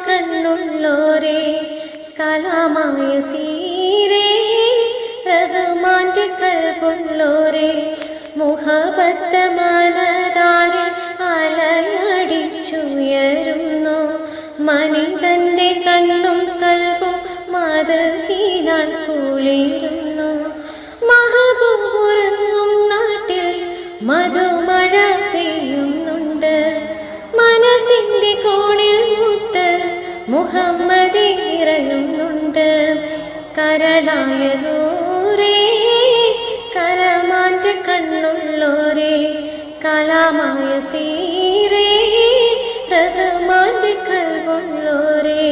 കണ്ണുള്ളോരേ കലാമായ സീരേ റഹ്മാന്റെ കൽബുള്ളോരേ മുഹബത്ത് മനതാരിൽ അലയടിച്ചുയരുന്നു മനിതന്റെ കണ്ണും കൽബും മദഹിനാൽ കുളിരുന്നു മഹബൂബുറങ്ങും നാട്ടിൽ മധുമഴ പെയ്യുന്നുണ്ട് മനസ്സിന്റെ കോണിൽ മുത്ത് മുഹമ്മദ് ഇറങ്ങുന്നുണ്ട് കരളായ നൂറേ കരമാന്റെ കണ്ണുള്ളോരേ കലാമായ സീരേ റഹ്മാന്റെ കൽബുള്ളോരേ